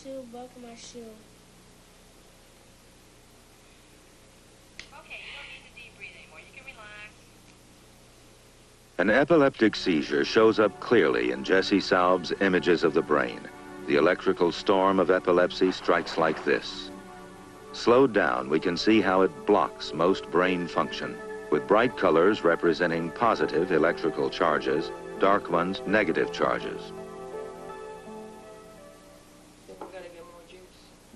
to buckle my shoe. Okay, you don't need to deep breathe anymore. You can relax. An epileptic seizure shows up clearly in Jesse Saub's images of the brain. The electrical storm of epilepsy strikes like this. Slowed down, we can see how it blocks most brain function, with bright colors representing positive electrical charges, dark ones negative charges.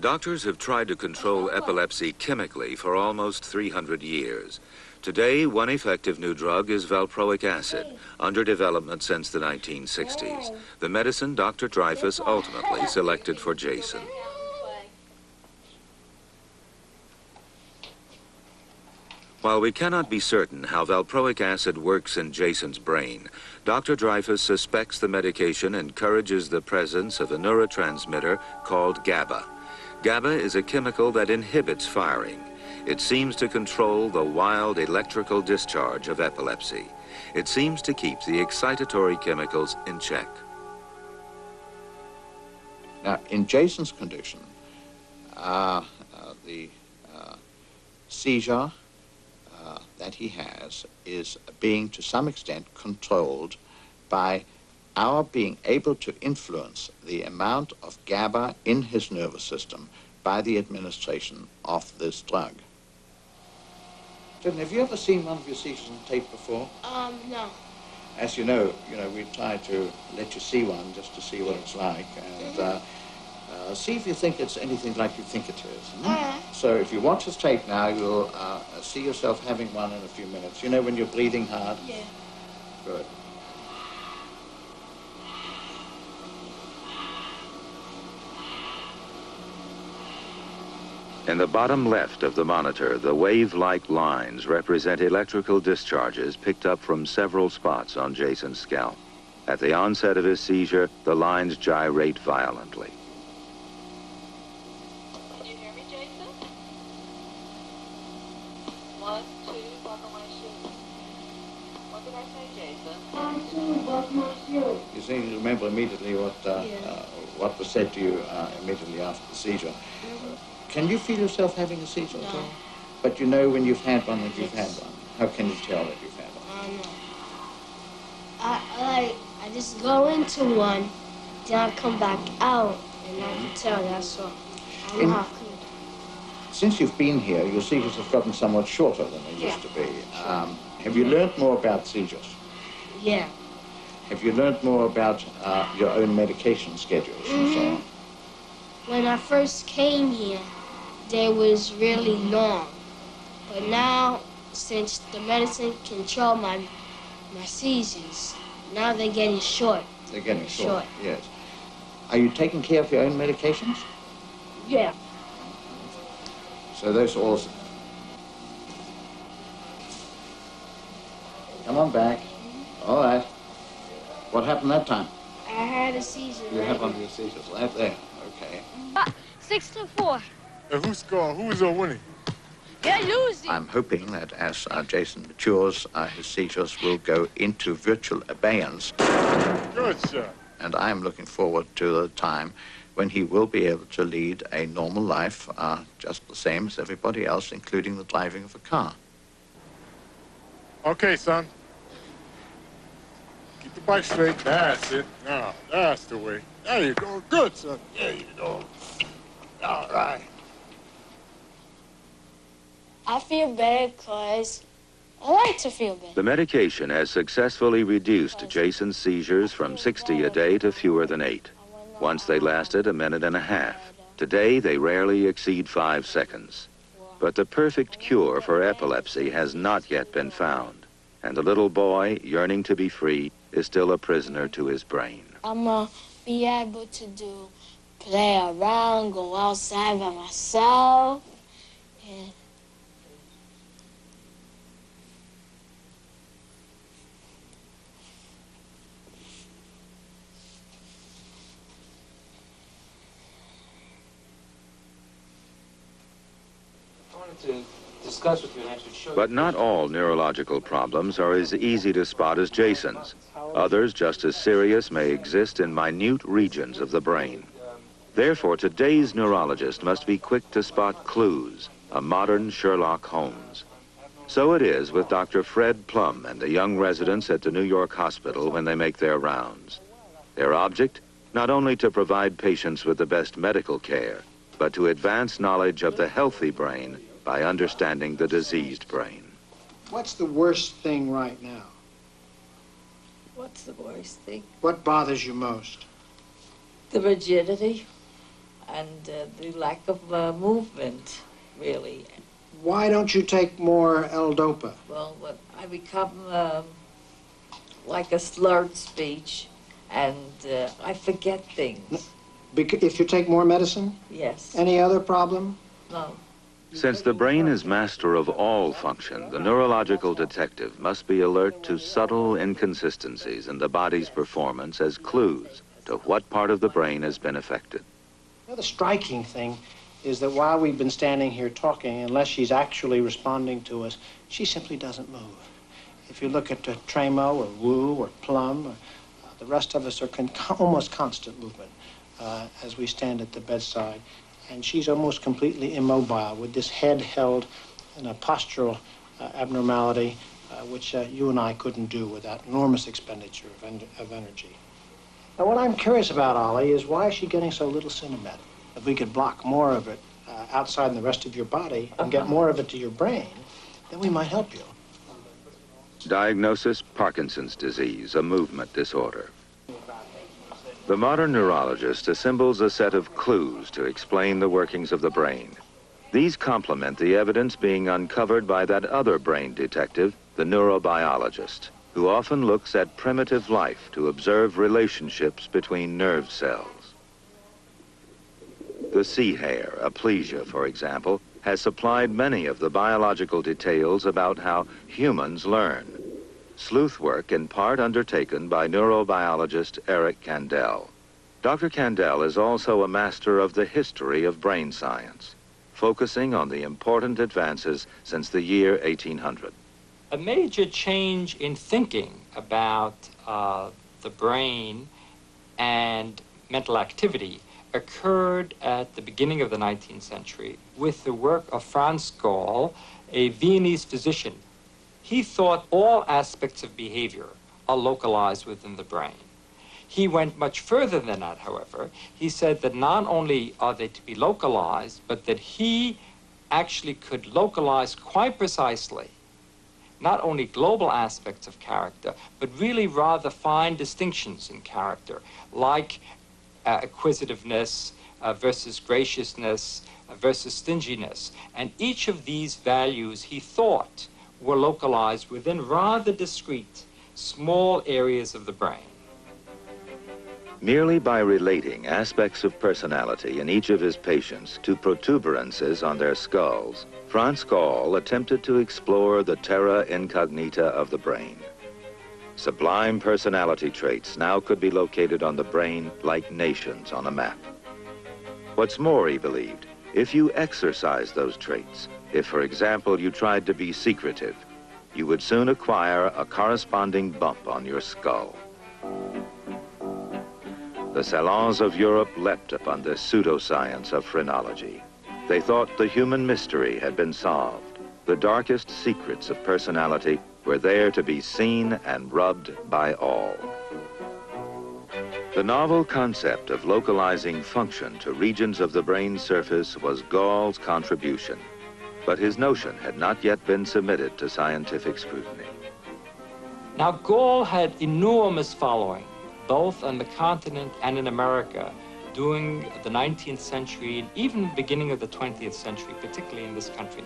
Doctors have tried to control epilepsy chemically for almost 300 years. Today, one effective new drug is valproic acid, under development since the 1960s. The medicine Dr. Dreyfus ultimately selected for Jason. While we cannot be certain how valproic acid works in Jason's brain, Dr. Dreyfus suspects the medication encourages the presence of a neurotransmitter called GABA. GABA is a chemical that inhibits firing. It seems to control the wild electrical discharge of epilepsy. It seems to keep the excitatory chemicals in check. Now, in Jason's condition, the seizure that he has is being, to some extent, controlled by our being able to influence the amount of GABA in his nervous system by the administration of this drug. Have you ever seen one of your seizures on tape before? No. As you know, we try to let you see one just to see what it's like, and see if you think it's anything like you think it is. So if you watch this tape now, you'll see yourself having one in a few minutes. You know when you're breathing hard? Yeah. Good. In the bottom left of the monitor, the wave-like lines represent electrical discharges picked up from several spots on Jason's scalp. At the onset of his seizure, the lines gyrate violently. Can you hear me, Jason? 1, 2, buckle my shoe. What did I say, Jason? 1, 2, buckle my shoe. You seem to remember immediately what was said to you immediately after the seizure. Can you feel yourself having a seizure at all? But you know when you've had one that you've had one. How can you tell that you've had one? I just go into one, then I come back out, and I can tell, that's all. I don't know how I could. Since you've been here, your seizures have gotten somewhat shorter than they used to be. Have you learned more about seizures? Yeah. Have you learned more about your own medication schedules and so on? When I first came here, they was really long. But now, since the medicine control my seizures, now they're getting short. They're getting short, yes. Are you taking care of your own medications? Yeah. So those are also... Come on back. All right. What happened that time? I had a seizure. You had one of your seizures right there. Okay. 6-4. Who's scoring? Who's winning? They're losing. I'm hoping that as Jason matures, his seizures will go into virtual abeyance. Good shot. And I'm looking forward to the time when he will be able to lead a normal life, just the same as everybody else, including the driving of a car. Okay, son. Keep the bike straight. That's it. Now, that's the way. There you go. Good, son. There you go. All right. I feel better because I like to feel better. The medication has successfully reduced Jason's seizures from 60 a day to fewer than 8. Once they lasted a minute and a half. Today, they rarely exceed 5 seconds. But the perfect cure for epilepsy has not yet been found. And the little boy, yearning to be free, is still a prisoner to his brain. I'm going to be able to play around, go outside by myself. And to discuss with you and actually show you. But not all neurological problems are as easy to spot as Jason's. Others, just as serious, may exist in minute regions of the brain. Therefore, today's neurologist must be quick to spot clues, a modern Sherlock Holmes. So it is with Dr. Fred Plum and the young residents at the New York hospital when they make their rounds. Their object, not only to provide patients with the best medical care, but to advance knowledge of the healthy brain by understanding the diseased brain. What's the worst thing right now? What's the worst thing? What bothers you most? The rigidity and the lack of movement, really. Why don't you take more L-Dopa? Well, I become like a slurred speech, and I forget things. If you take more medicine? Yes. Any other problem? No. Since the brain is master of all function, the neurological detective must be alert to subtle inconsistencies in the body's performance as clues to what part of the brain has been affected. Well, the striking thing is that while we've been standing here talking, unless she's actually responding to us, she simply doesn't move. If you look at Tremo or Wu or Plum, the rest of us are almost constant movement as we stand at the bedside. And she's almost completely immobile with this head held in a postural abnormality, which you and I couldn't do without enormous expenditure of energy. Now, what I'm curious about, Ollie, is why is she getting so little cinematic? If we could block more of it outside in the rest of your body and get more of it to your brain, then we might help you. Diagnosis: Parkinson's disease, a movement disorder. The modern neurologist assembles a set of clues to explain the workings of the brain. These complement the evidence being uncovered by that other brain detective, the neurobiologist, who often looks at primitive life to observe relationships between nerve cells. The sea hare, Aplysia, for example, has supplied many of the biological details about how humans learn. Sleuth work in part undertaken by neurobiologist Eric Kandel. Dr. Kandel is also a master of the history of brain science, focusing on the important advances since the year 1800. A major change in thinking about the brain and mental activity occurred at the beginning of the 19th century with the work of Franz Gall, a Viennese physician. He thought all aspects of behavior are localized within the brain. He went much further than that, however. He said that not only are they to be localized, but that he actually could localize quite precisely not only global aspects of character, but really rather fine distinctions in character, like acquisitiveness versus graciousness versus stinginess. And each of these values, he thought, were localized within rather discrete, small areas of the brain. Merely by relating aspects of personality in each of his patients to protuberances on their skulls, Franz Gall attempted to explore the terra incognita of the brain. Sublime personality traits now could be located on the brain like nations on a map. What's more, he believed, if you exercise those traits, if, for example, you tried to be secretive, you would soon acquire a corresponding bump on your skull. The salons of Europe leapt upon this pseudoscience of phrenology. They thought the human mystery had been solved. The darkest secrets of personality were there to be seen and rubbed by all. The novel concept of localizing function to regions of the brain's surface was Gall's contribution, but his notion had not yet been submitted to scientific scrutiny. Now, Gall had enormous following, both on the continent and in America, during the 19th century and even the beginning of the 20th century, particularly in this country.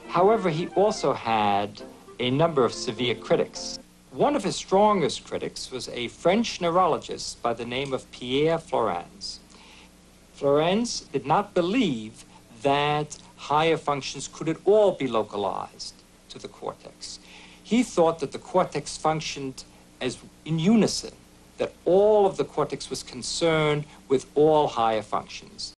However, he also had a number of severe critics. One of his strongest critics was a French neurologist by the name of Pierre Flourens. Flourens did not believe that higher functions could at all be localized to the cortex. He thought that the cortex functioned as in unison, that all of the cortex was concerned with all higher functions.